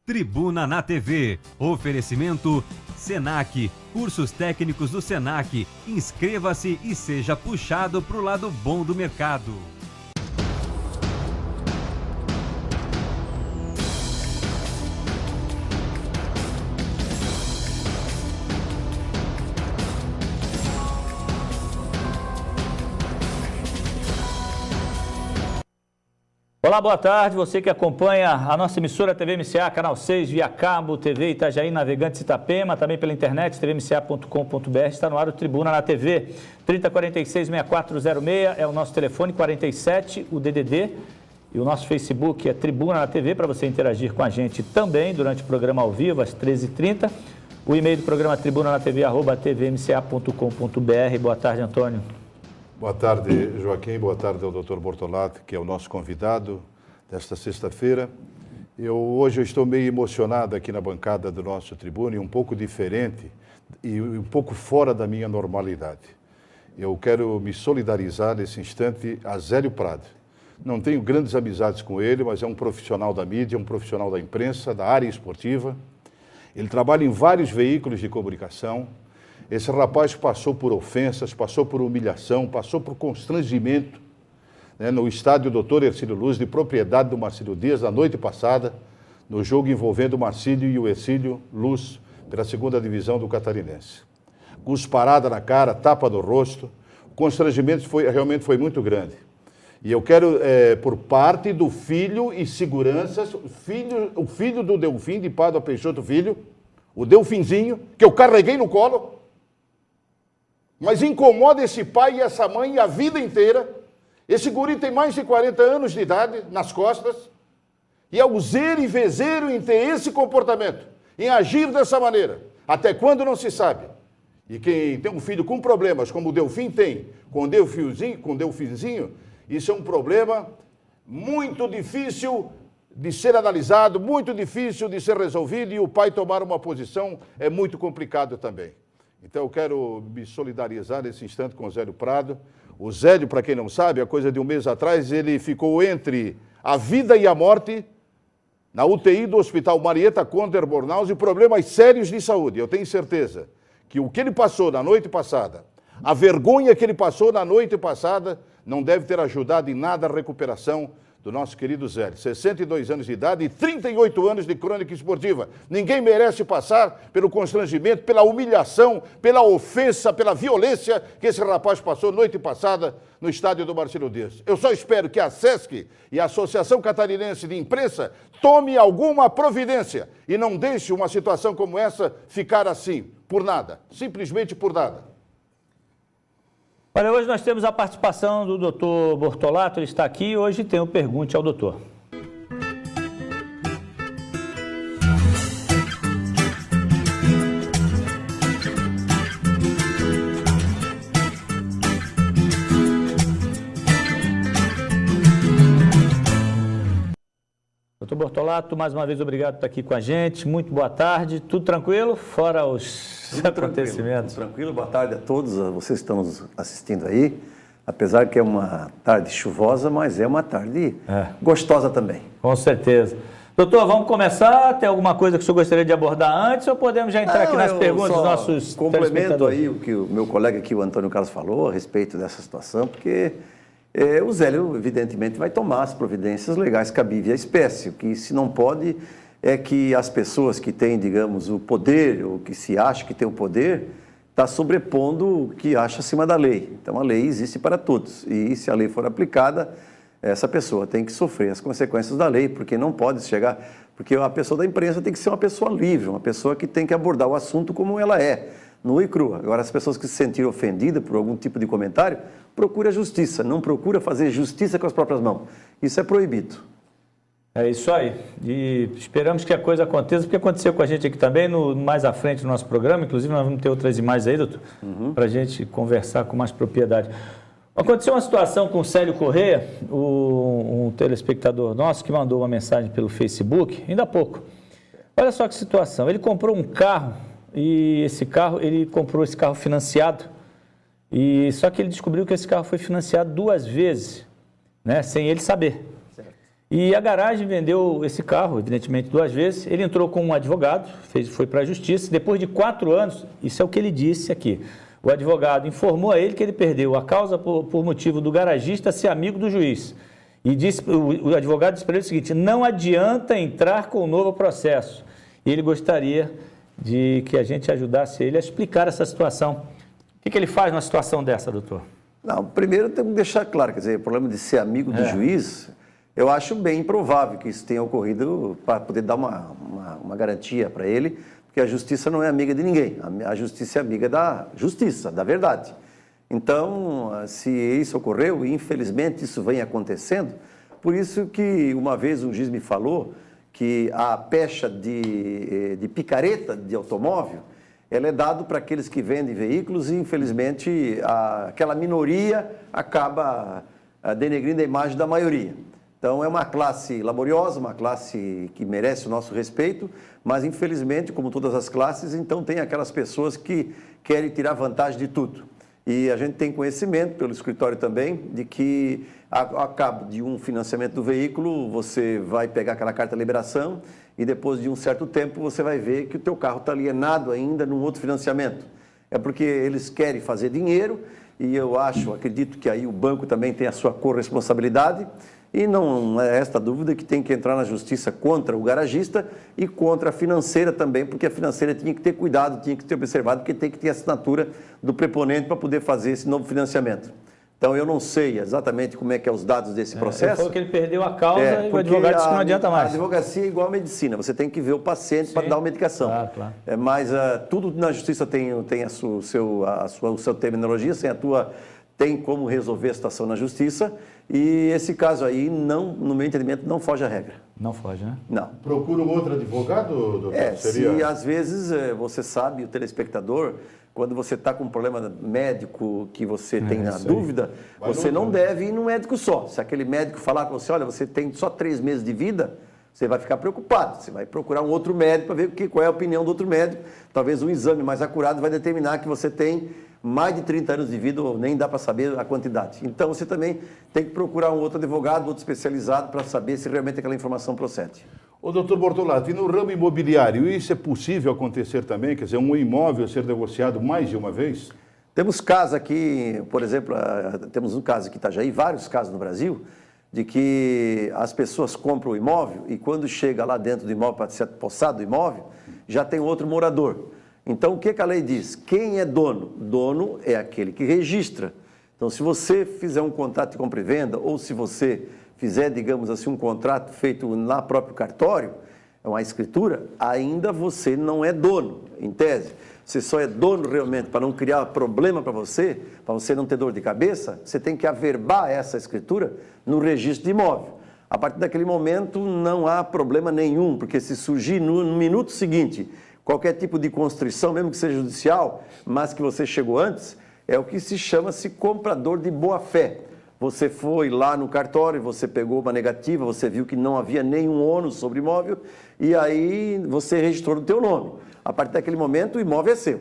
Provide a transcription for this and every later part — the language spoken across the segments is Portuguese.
Tribuna na TV. Oferecimento Senac. Cursos técnicos do Senac. Inscreva-se e seja puxado para o lado bom do mercado. Olá, boa tarde. Você que acompanha a nossa emissora TV MCA, Canal 6, via cabo, TV Itajaí, Navegantes Itapema, também pela internet, tvmca.com.br. Está no ar o Tribuna na TV. 3046-6406 é o nosso telefone, 47, o DDD. E o nosso Facebook é Tribuna na TV, para você interagir com a gente também durante o programa ao vivo, às 13h30. O e-mail do programa tribunanaTV@tvmca.com.br. Boa tarde, Antônio. Boa tarde, Joaquim. Boa tarde ao Dr. Bortolato, que é o nosso convidado desta sexta-feira. Hoje eu estou meio emocionado aqui na bancada do nosso Tribuna e um pouco diferente e um pouco fora da minha normalidade. Eu quero me solidarizar nesse instante a Zélio Prado. Não tenho grandes amizades com ele, mas é um profissional da mídia, um profissional da imprensa, da área esportiva. Ele trabalha em vários veículos de comunicação. Esse rapaz passou por ofensas, passou por humilhação, passou por constrangimento, né, no estádio Dr. Hercílio Luz, de propriedade do Marcílio Dias, na noite passada, no jogo envolvendo o Marcílio e o Hercílio Luz, pela segunda divisão do Catarinense. Cusparada na cara, tapa no rosto, o constrangimento realmente foi muito grande. E eu quero, por parte do filho e seguranças, o filho do Delfim, de Pádua Peixoto Filho, o Delfinzinho, que eu carreguei no colo, mas incomoda esse pai e essa mãe a vida inteira. Esse guri tem mais de 40 anos de idade nas costas, e é useiro e vezeiro em ter esse comportamento, em agir dessa maneira. Até quando não se sabe. E quem tem um filho com problemas, como o Delfim tem, com o Delfinzinho, isso é um problema muito difícil de ser analisado, muito difícil de ser resolvido, e o pai tomar uma posição é muito complicado também. Então eu quero me solidarizar nesse instante com o Zélio Prado. O Zélio, para quem não sabe, há coisa de um mês atrás, ele ficou entre a vida e a morte na UTI do Hospital Marieta Conder Bornaus e problemas sérios de saúde. Eu tenho certeza que o que ele passou na noite passada, a vergonha que ele passou na noite passada, não deve ter ajudado em nada a recuperação do nosso querido Zélio. 62 anos de idade e 38 anos de crônica esportiva. Ninguém merece passar pelo constrangimento, pela humilhação, pela ofensa, pela violência que esse rapaz passou noite passada no estádio do Marcílio Dias. Eu só espero que a SESC e a Associação Catarinense de Imprensa tome alguma providência e não deixe uma situação como essa ficar assim, por nada, simplesmente por nada. Olha, hoje nós temos a participação do Dr. Bortolato, ele está aqui e hoje tem o Pergunte ao Doutor. Dr. Bortolato, mais uma vez obrigado por estar aqui com a gente, muito boa tarde, tudo tranquilo? Fora os acontecimentos. Tudo tranquilo, boa tarde a todos, a vocês que estão nos assistindo aí, apesar que é uma tarde chuvosa, mas é uma tarde gostosa também. Com certeza. Doutor, vamos começar, tem alguma coisa que o senhor gostaria de abordar antes ou podemos já entrar aqui nas perguntas dos nossos complemento aí o que o meu colega aqui, o Antônio Carlos, falou a respeito dessa situação, porque o Zélio, evidentemente, vai tomar as providências legais cabíveis à espécie. O que se não pode é que as pessoas que têm, digamos, o poder, ou que se acha que tem o poder, está sobrepondo o que acha acima da lei. Então, a lei existe para todos. E se a lei for aplicada, essa pessoa tem que sofrer as consequências da lei, porque não pode chegar... Porque a pessoa da imprensa tem que ser uma pessoa livre, uma pessoa que tem que abordar o assunto como ela é, nua e crua. Agora, as pessoas que se sentirem ofendidas por algum tipo de comentário, procura a justiça, não procura fazer justiça com as próprias mãos. Isso é proibido. É isso aí. E esperamos que a coisa aconteça, porque aconteceu com a gente aqui também, mais à frente do nosso programa. Inclusive, nós vamos ter outras imagens aí, doutor, para a gente conversar com mais propriedade. Aconteceu uma situação com o Célio Corrêa, um telespectador nosso que mandou uma mensagem pelo Facebook, ainda há pouco. Olha só que situação. Ele comprou um carro, e ele comprou esse carro financiado, só que ele descobriu que esse carro foi financiado 2 vezes, né, sem ele saber. Certo. E a garagem vendeu esse carro, evidentemente, 2 vezes. Ele entrou com um advogado, foi para a justiça. Depois de 4 anos, isso é o que ele disse aqui, o advogado informou a ele que ele perdeu a causa por motivo do garagista ser amigo do juiz. E disse, o advogado disse para ele o seguinte: não adianta entrar com um novo processo. E ele gostaria de que a gente ajudasse ele a explicar essa situação. O que ele faz numa situação dessa, doutor? Não, primeiro temos que deixar claro, quer dizer, o problema de ser amigo do juiz, eu acho bem improvável que isso tenha ocorrido para poder dar uma garantia para ele, porque a justiça não é amiga de ninguém, a justiça é amiga da justiça, da verdade. Então, se isso ocorreu, e infelizmente isso vem acontecendo, por isso que uma vez um juiz me falou que a pecha de picareta de automóvel, ela é dado para aqueles que vendem veículos e, infelizmente, aquela minoria acaba denegrindo a imagem da maioria. Então, é uma classe laboriosa, uma classe que merece o nosso respeito, mas, infelizmente, como todas as classes, então tem aquelas pessoas que querem tirar vantagem de tudo. E a gente tem conhecimento, pelo escritório também, de que, a cabo de um financiamento do veículo, você vai pegar aquela carta de liberação e depois de um certo tempo você vai ver que o teu carro está alienado ainda num outro financiamento. É porque eles querem fazer dinheiro e eu acredito que aí o banco também tem a sua corresponsabilidade e não é esta dúvida que tem que entrar na justiça contra o garagista e contra a financeira também, porque a financeira tinha que ter cuidado, tinha que ter observado, porque tem que ter a assinatura do preponente para poder fazer esse novo financiamento. Então, eu não sei exatamente como é que é os dados desse processo. Ele falou que ele perdeu a causa e o advogado disse que não adianta mais. A advocacia é igual a medicina, você tem que ver o paciente para dar uma medicação. Claro. Mas tudo na justiça tem a sua terminologia, tem como resolver a situação na justiça, e esse caso aí, no meu entendimento, não foge à regra. Não foge, né? Não. Procura um outro advogado, doutor? Se às vezes você sabe, o telespectador, quando você está com um problema médico que você tem na dúvida, você não deve ir num médico só. Se aquele médico falar com você, olha, você tem só 3 meses de vida, você vai ficar preocupado. Você vai procurar um outro médico para ver qual é a opinião do outro médico. Talvez um exame mais acurado vai determinar que você tem mais de 30 anos de vida, ou nem dá para saber a quantidade. Então, você também tem que procurar um outro advogado, outro especializado, para saber se realmente aquela informação procede. Ô, doutor Bortolatti, no ramo imobiliário, isso é possível acontecer também? Quer dizer, um imóvel ser negociado mais de uma vez? Temos casos aqui, por exemplo, temos um caso aqui em Itajaí, vários casos no Brasil, de que as pessoas compram o imóvel e quando chega lá dentro do imóvel para ser possado do imóvel, já tem outro morador. Então, o que a lei diz? Quem é dono? Dono é aquele que registra. Então, se você fizer um contrato de compra e venda, ou se você fizer, digamos assim, um contrato feito na próprio cartório, é uma escritura, ainda você não é dono, em tese. Você só é dono realmente para não criar problema para você não ter dor de cabeça, você tem que averbar essa escritura no registro de imóvel. A partir daquele momento não há problema nenhum, porque se surgir no minuto seguinte qualquer tipo de constrição, mesmo que seja judicial, mas que você chegou antes, é o que se chama-se comprador de boa-fé. Você foi lá no cartório, você pegou uma negativa, você viu que não havia nenhum ônus sobre o imóvel e aí você registrou no teu nome. A partir daquele momento, o imóvel é seu.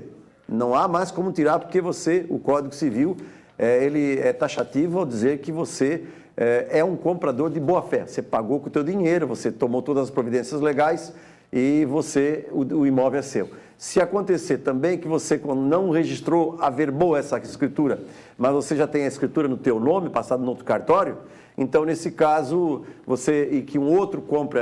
Não há mais como tirar, porque o Código Civil, ele é taxativo ao dizer que você é um comprador de boa-fé. Você pagou com o teu dinheiro, você tomou todas as providências legais e o imóvel é seu. Se acontecer também que você não registrou, averbou essa escritura, mas você já tem a escritura no teu nome, passado no outro cartório, então nesse caso, e que um outro compre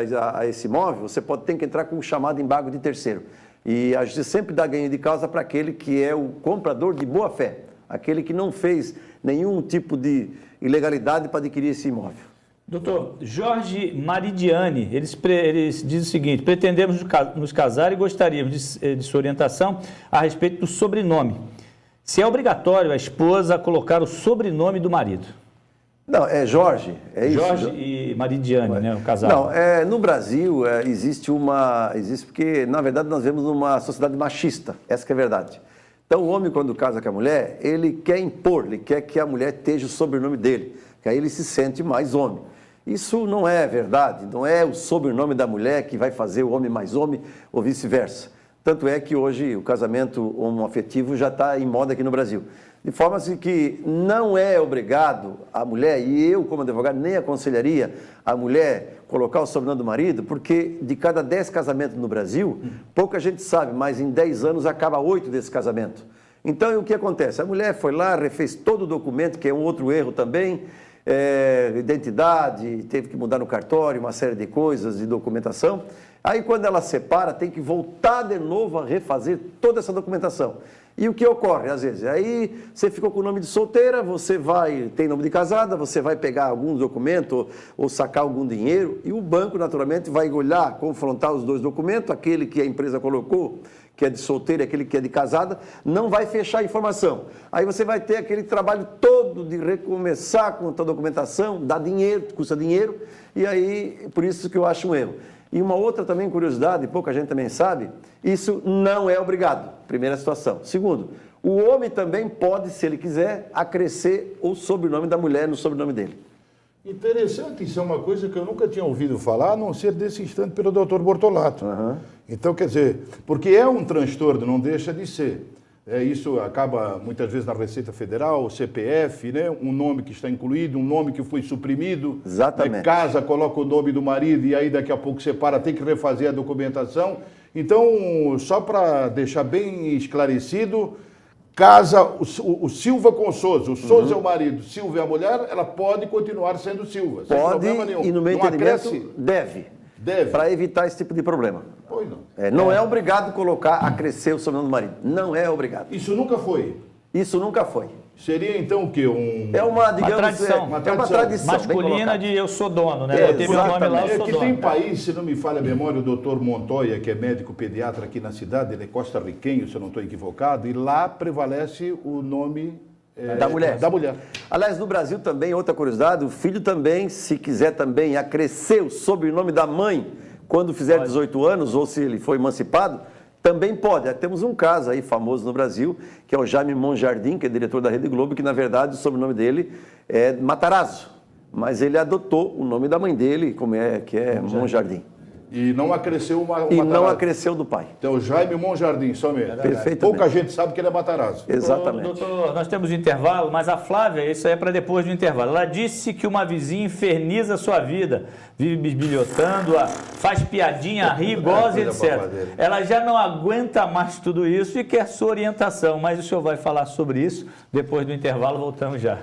esse imóvel, você ter que entrar com o chamado embargo de terceiro. E a justiça sempre dá ganho de causa para aquele que é o comprador de boa-fé, aquele que não fez nenhum tipo de ilegalidade para adquirir esse imóvel. Doutor, Jorge Maridiani, eles dizem o seguinte: pretendemos nos casar e gostaríamos de sua orientação a respeito do sobrenome. Se é obrigatório a esposa colocar o sobrenome do marido? Não, é Jorge, é isso. Jorge e Maridiani, né, o casal. Não, no Brasil existe porque, na verdade, nós vemos uma sociedade machista, essa que é a verdade. Então, o homem, quando casa com a mulher, ele quer impor, ele quer que a mulher esteja o sobrenome dele, que aí ele se sente mais homem. Isso não é verdade, não é o sobrenome da mulher que vai fazer o homem mais homem ou vice-versa. Tanto é que hoje o casamento homoafetivo já está em moda aqui no Brasil. De forma assim que não é obrigado a mulher, e eu como advogado nem aconselharia a mulher colocar o sobrenome do marido, porque de cada 10 casamentos no Brasil, pouca gente sabe, mas em 10 anos acaba 8 desse casamento. Então o que acontece? A mulher foi lá, refez todo o documento, que é um outro erro também, identidade, teve que mudar no cartório, uma série de coisas, de documentação. Aí quando ela separa, tem que voltar de novo a refazer toda essa documentação. E o que ocorre, às vezes? Aí você ficou com o nome de solteira, você tem nome de casada, você vai pegar algum documento ou sacar algum dinheiro, e o banco, naturalmente, vai olhar, confrontar os dois documentos, aquele que a empresa colocou, que é de solteira, e aquele que é de casada, não vai fechar a informação. Aí você vai ter aquele trabalho todo de recomeçar com a documentação, dá dinheiro, custa dinheiro, e aí, por isso que eu acho um erro. E uma outra também curiosidade, pouca gente também sabe, isso não é obrigado, primeira situação. Segundo, o homem também pode, se ele quiser, acrescer o sobrenome da mulher no sobrenome dele. Interessante, isso é uma coisa que eu nunca tinha ouvido falar, a não ser desse instante pelo Dr. Bortolato. Então, quer dizer, porque é um transtorno, não deixa de ser. Isso acaba muitas vezes na Receita Federal, CPF, né? Um nome que está incluído, um nome que foi suprimido. Exatamente. Casa, coloca o nome do marido e aí daqui a pouco separa, tem que refazer a documentação. Então, só para deixar bem esclarecido, casa o Silva com o Souza. O Souza é o marido, Silva é a mulher, ela pode continuar sendo Silva. Sem problema nenhum. E no meu entendimento, deve. Para evitar esse tipo de problema. Pois não. Não é obrigado colocar, acrescer o sobrenome do marido. Não é obrigado. Isso nunca foi? Isso nunca foi. Seria então o quê? É uma, digamos, tradição. É uma tradição masculina de eu sou dono, né? Eu tenho meu nome lá, eu sou que dono. tem país, se não me falha a memória, o doutor Montoya, que é médico pediatra aqui na cidade, ele é costarriquenho, se eu não estou equivocado, e lá prevalece o nome da mulher. Da mulher. Aliás, no Brasil também, outra curiosidade, o filho também, se quiser também acrescer o sobrenome da mãe, quando fizer 18 anos, ou se ele for emancipado, também pode. Temos um caso aí famoso no Brasil, que é o Jaime Monjardim, que é diretor da Rede Globo, que na verdade o sobrenome dele é Matarazzo, mas ele adotou o nome da mãe dele, que é Monjardim. E não acresceu uma E não acresceu do pai. Então, Jaime Monjardim, somente. Perfeitamente. Pouca gente sabe que ele é Matarazzo. Exatamente. Doutor, nós temos um intervalo, mas a Flávia, isso aí é para depois do intervalo. Ela disse que uma vizinha inferniza a sua vida, vive bisbilhotando, faz piadinha, ri, goza, etc. Ela já não aguenta mais tudo isso e quer sua orientação, mas o senhor vai falar sobre isso depois do intervalo, voltamos já.